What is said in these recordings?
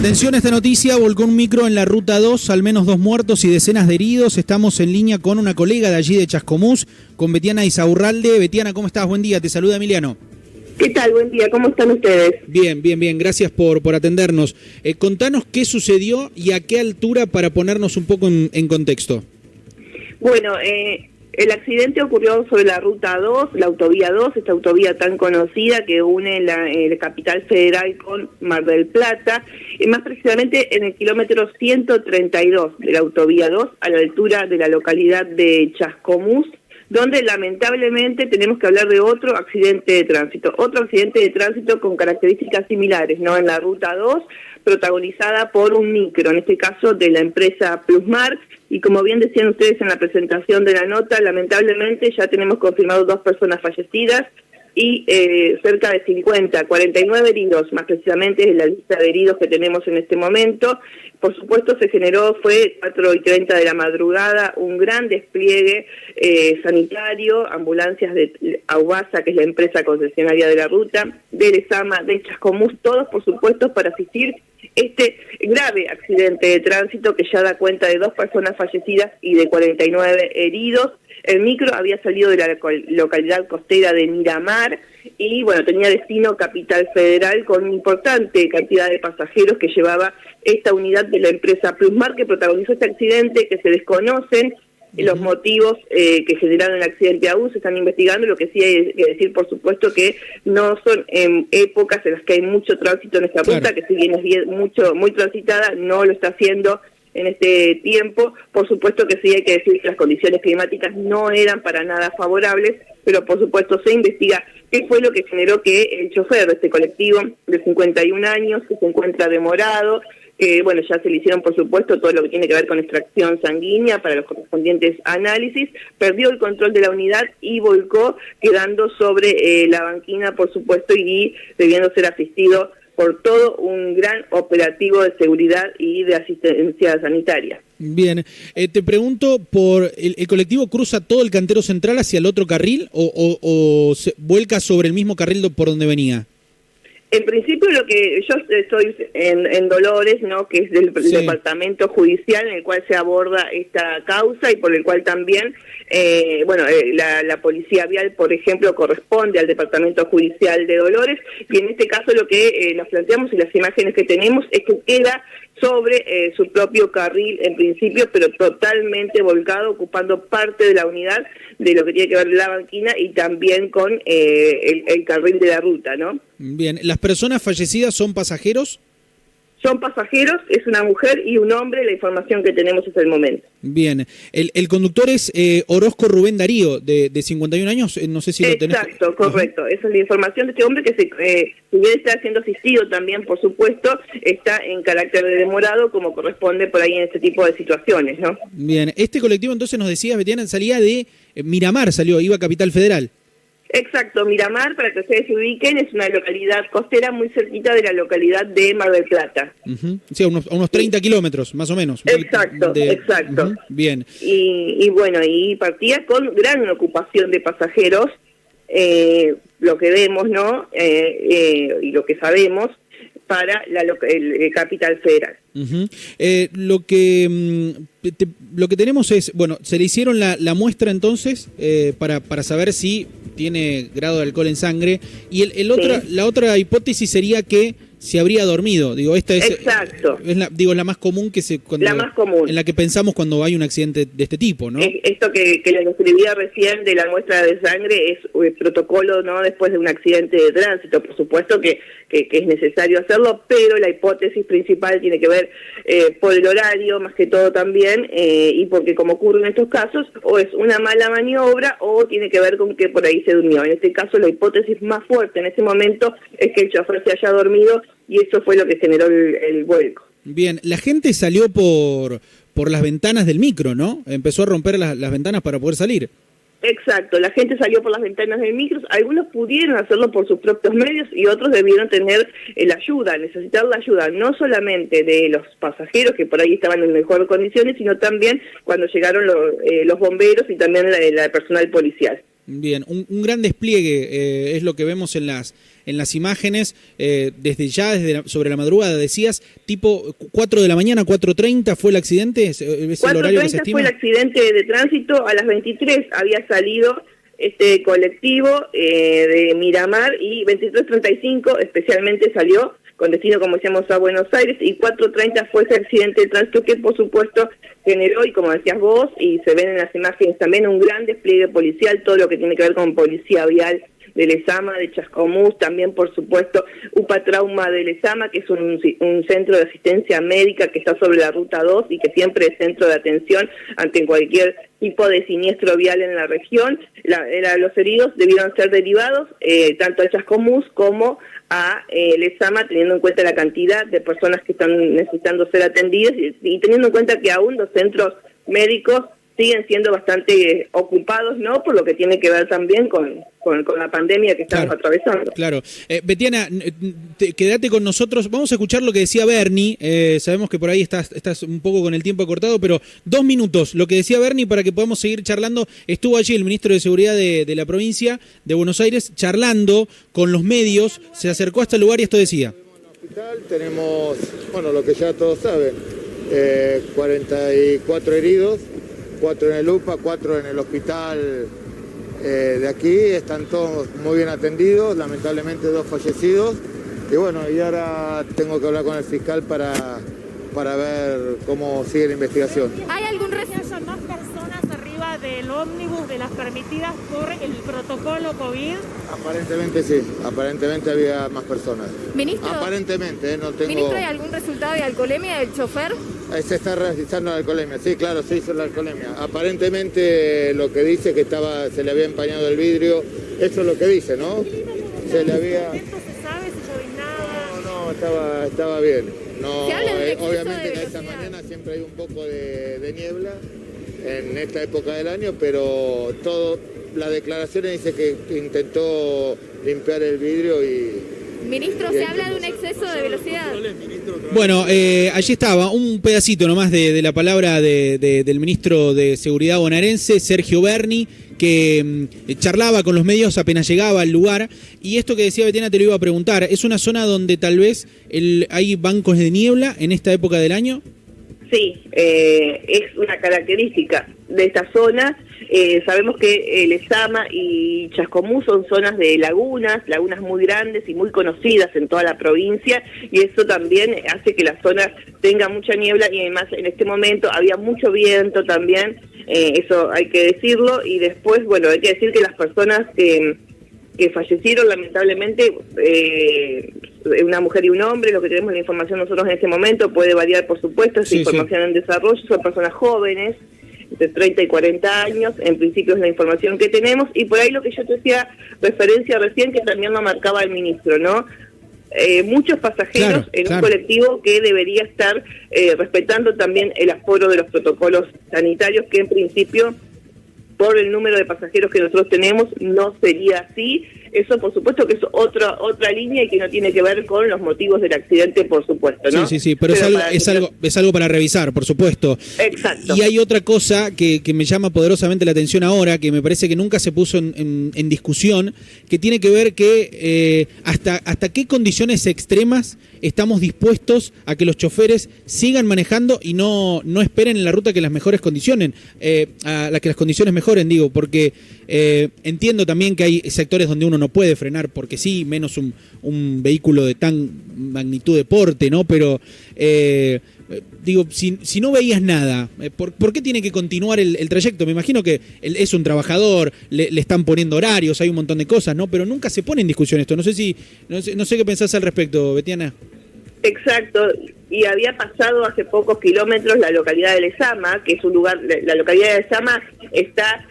Atención a esta noticia, volcó un micro en la Ruta 2, al menos 2 muertos y decenas de heridos. Estamos en línea con una colega de allí de Chascomús, con Betiana Isaurralde. Betiana, ¿cómo estás? Buen día, te saluda Emiliano. ¿Qué tal? Buen día, ¿cómo están ustedes? Bien, gracias por atendernos. Contanos qué sucedió y a qué altura para ponernos un poco en contexto. Bueno, el accidente ocurrió sobre la Ruta 2, la Autovía 2, esta autovía tan conocida que une la capital federal con Mar del Plata, y más precisamente en el kilómetro 132 de la Autovía 2, a la altura de la localidad de Chascomús, donde lamentablemente tenemos que hablar de otro accidente de tránsito con características similares, ¿no? En la Ruta 2, protagonizada por un micro, en este caso de la empresa Plusmar, y como bien decían ustedes en la presentación de la nota, lamentablemente ya tenemos confirmado 2 personas fallecidas y cerca de 49 heridos, más precisamente en la lista de heridos que tenemos en este momento. Por supuesto fue 4:30 de la madrugada, un gran despliegue sanitario, ambulancias de Aubasa, que es la empresa concesionaria de la ruta, de Lezama, de Chascomús, todos por supuesto para asistir este grave accidente de tránsito que ya da cuenta de 2 personas fallecidas y de 49 heridos. El micro había salido de la localidad costera de Miramar y, bueno, tenía destino Capital Federal con una importante cantidad de pasajeros que llevaba esta unidad de la empresa Plusmar que protagonizó este accidente, que se desconocen los motivos que generaron el accidente aún, se están investigando. Lo que sí hay que decir, por supuesto, que no son épocas en las que hay mucho tránsito en esta ruta, que si bien es muy transitada, no lo está haciendo en este tiempo. Por supuesto que sí hay que decir que las condiciones climáticas no eran para nada favorables, pero por supuesto se investiga qué fue lo que generó que el chofer de este colectivo de 51 años, que se encuentra demorado, que bueno, ya se le hicieron por supuesto todo lo que tiene que ver con extracción sanguínea para los correspondientes análisis, perdió el control de la unidad y volcó, quedando sobre la banquina por supuesto y debiendo ser asistido por todo un gran operativo de seguridad y de asistencia sanitaria. Bien, te pregunto, ¿por el colectivo cruza todo el Cantero Central hacia el otro carril o se vuelca sobre el mismo carril por donde venía? En principio lo que yo estoy en Dolores, ¿no? Que es del departamento judicial en el cual se aborda esta causa y por el cual también, la policía vial, por ejemplo, corresponde al departamento judicial de Dolores, y en este caso lo que nos planteamos y las imágenes que tenemos es que queda sobre su propio carril en principio, pero totalmente volcado, ocupando parte de la unidad de lo que tiene que ver la banquina y también con el carril de la ruta, ¿no? Bien, ¿las personas fallecidas son pasajeros? Son pasajeros, es una mujer y un hombre, la información que tenemos hasta el momento. Bien, el conductor es Orozco Rubén Darío, de 51 años, no sé si lo tenés. Exacto, correcto, esa es la información de este hombre que si bien está siendo asistido también, por supuesto, está en carácter de demorado, como corresponde por ahí en este tipo de situaciones, ¿no? Bien, este colectivo entonces nos decías, Betiana, salía de Miramar, iba a Capital Federal. Exacto, Miramar, para que ustedes se ubiquen, es una localidad costera muy cerquita de la localidad de Mar del Plata. Sí, a unos 30 kilómetros, más o menos. Exacto. Bien. Y bueno, y partía con gran ocupación de pasajeros, lo que vemos, ¿no? Y lo que sabemos, para el Capital Federal. Lo que tenemos es, bueno, se le hicieron la muestra entonces para saber si tiene grado de alcohol en sangre, y la otra hipótesis sería que se habría dormido. Digo, esta es, exacto, es la más común en la que pensamos cuando hay un accidente de este tipo, ¿no? Esto que les describía recién de la muestra de sangre es el protocolo, ¿no? Después de un accidente de tránsito, por supuesto que es necesario hacerlo, pero la hipótesis principal tiene que ver por el horario, más que todo también, y porque como ocurre en estos casos, o es una mala maniobra o tiene que ver con que por ahí se durmió. En este caso, la hipótesis más fuerte en ese momento es que el chofer se haya dormido y eso fue lo que generó el vuelco. Bien, la gente salió por las ventanas del micro, ¿no? Empezó a romper las ventanas para poder salir. Exacto, la gente salió por las ventanas del micro, algunos pudieron hacerlo por sus propios medios y otros debieron tener necesitar la ayuda, no solamente de los pasajeros que por ahí estaban en mejores condiciones, sino también cuando llegaron los bomberos y también la personal policial. Bien, un gran despliegue es lo que vemos en las en las imágenes, sobre la madrugada, decías, tipo 4 de la mañana, 4:30 fue el accidente, ¿es el horario que se 4:30 estima? fue el accidente de tránsito, a las 23 había salido este colectivo de Miramar y 23:35 especialmente salió con destino, como decíamos, a Buenos Aires, y 4:30 fue ese accidente de tránsito que, por supuesto, generó, y como decías vos, y se ven en las imágenes también, un gran despliegue policial, todo lo que tiene que ver con policía vial de Lezama, de Chascomús, también, por supuesto, UPA Trauma de Lezama, que es un centro de asistencia médica que está sobre la Ruta 2 y que siempre es centro de atención ante cualquier tipo de siniestro vial en la región. Los heridos debieron ser derivados tanto a Chascomús como a Lezama, teniendo en cuenta la cantidad de personas que están necesitando ser atendidas y teniendo en cuenta que aún los centros médicos siguen siendo bastante ocupados, ¿no? Por lo que tiene que ver también con la pandemia que estamos atravesando. Claro. Betiana, quédate con nosotros. Vamos a escuchar lo que decía Bernie. Sabemos que por ahí estás un poco con el tiempo cortado, pero 2 minutos. Lo que decía Bernie para que podamos seguir charlando. Estuvo allí el ministro de Seguridad de la provincia de Buenos Aires charlando con los medios. Se acercó hasta el lugar y esto decía. Tenemos, lo que ya todos saben, 44 heridos. 4 en el UPA, 4 en el hospital de aquí, están todos muy bien atendidos, lamentablemente 2 fallecidos, y ahora tengo que hablar con el fiscal para ver cómo sigue la investigación. ¿Hay algún haya más personas arriba del ómnibus de las permitidas por el protocolo COVID? Aparentemente había más personas. Ministro, aparentemente, no tengo... Ministro, ¿hay algún resultado de alcoholemia del chofer? Se está realizando la alcoholemia, sí, claro, se hizo la alcoholemia. Aparentemente lo que dice que se le había empañado el vidrio, eso es lo que dice, ¿no? Se le había... ¿Se sabe si No, estaba bien. No, obviamente que a esta velocidad. mañana siempre hay un poco de niebla en esta época del año, pero las declaraciones dice que intentó limpiar el vidrio y... Ministro, se habla de un exceso de velocidad. Bueno, allí estaba un pedacito nomás de la palabra del ministro de Seguridad bonaerense, Sergio Berni, que charlaba con los medios apenas llegaba al lugar. Y esto que decía Betiana te lo iba a preguntar. ¿Es una zona donde tal vez hay bancos de niebla en esta época del año? Sí, es una característica de esta zona. Sabemos que Lezama y Chascomús son zonas de lagunas muy grandes y muy conocidas en toda la provincia, y eso también hace que la zona tenga mucha niebla, y además en este momento había mucho viento también, eso hay que decirlo. Y después, hay que decir que las personas que fallecieron lamentablemente, una mujer y un hombre, lo que tenemos la información nosotros en este momento, puede variar por supuesto, es información en desarrollo, son personas jóvenes, entre 30 y 40 años, en principio es la información que tenemos, y por ahí lo que yo te hacía referencia recién, que también lo marcaba el ministro, ¿no? Muchos pasajeros un colectivo que debería estar respetando también el aforo de los protocolos sanitarios, que en principio, por el número de pasajeros que nosotros tenemos, no sería así. Eso, por supuesto, que es otra línea y que no tiene que ver con los motivos del accidente, por supuesto, ¿no? Sí, pero es algo para revisar, por supuesto. Exacto. Y hay otra cosa que me llama poderosamente la atención ahora, que me parece que nunca se puso en discusión, que tiene que ver que hasta qué condiciones extremas estamos dispuestos a que los choferes sigan manejando y no esperen en la ruta que las mejores condiciones, a la que las condiciones mejoren, digo, porque entiendo también que hay sectores donde uno no puede frenar porque sí, menos un vehículo de tan magnitud de porte, ¿no? Pero digo, si no veías nada, ¿por qué tiene que continuar el trayecto? Me imagino que es un trabajador, le están poniendo horarios, hay un montón de cosas, ¿no? Pero nunca se pone en discusión esto. No sé qué pensás al respecto, Betiana. Exacto, y había pasado hace pocos kilómetros la localidad de Lezama, que es un lugar, la localidad de Lezama está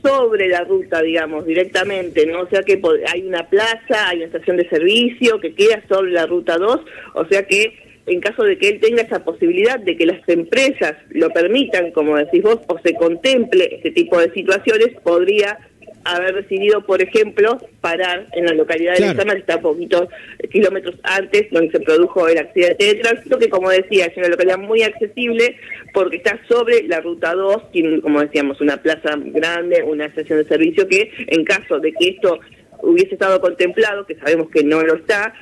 sobre la ruta, digamos, directamente, ¿no? O sea que hay una plaza, hay una estación de servicio que queda sobre la ruta 2, o sea que en caso de que él tenga esa posibilidad de que las empresas lo permitan, como decís vos, o se contemple este tipo de situaciones, podría haber decidido, por ejemplo, parar en la localidad de Lezama, que está a poquitos kilómetros antes, donde se produjo el accidente de tránsito, que, como decía, es una localidad muy accesible porque está sobre la ruta 2, tiene, como decíamos, una plaza grande, una estación de servicio que, en caso de que esto hubiese estado contemplado, que sabemos que no lo está,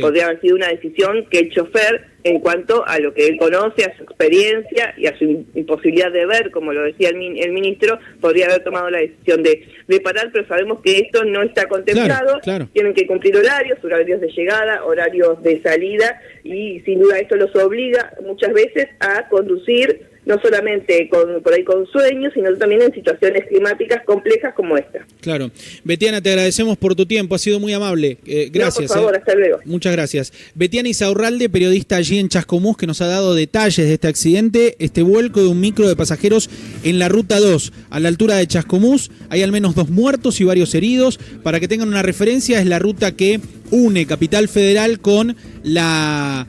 podría haber sido una decisión que el chofer, en cuanto a lo que él conoce, a su experiencia y a su imposibilidad de ver, como lo decía el ministro, podría haber tomado la decisión de parar, pero sabemos que esto no está contemplado. Claro. Tienen que cumplir horarios de llegada, horarios de salida, y sin duda esto los obliga muchas veces a conducir no solamente por ahí con sueños, sino también en situaciones climáticas complejas como esta. Claro. Betiana, te agradecemos por tu tiempo, ha sido muy amable. Gracias. No, por favor, hasta luego. Muchas gracias. Betiana Isaurralde, periodista allí en Chascomús, que nos ha dado detalles de este accidente, este vuelco de un micro de pasajeros en la Ruta 2, a la altura de Chascomús. Hay al menos 2 muertos y varios heridos. Para que tengan una referencia, es la ruta que une Capital Federal con la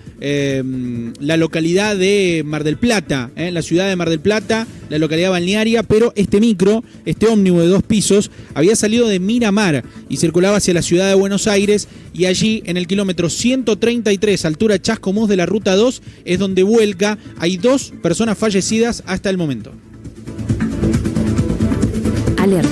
localidad de Mar del Plata, la ciudad de Mar del Plata, la localidad balnearia, pero este micro, este ómnibus de 2 pisos, había salido de Miramar y circulaba hacia la ciudad de Buenos Aires, y allí en el kilómetro 133, altura Chascomús de la Ruta 2, es donde vuelca. Hay 2 personas fallecidas hasta el momento. Alerta.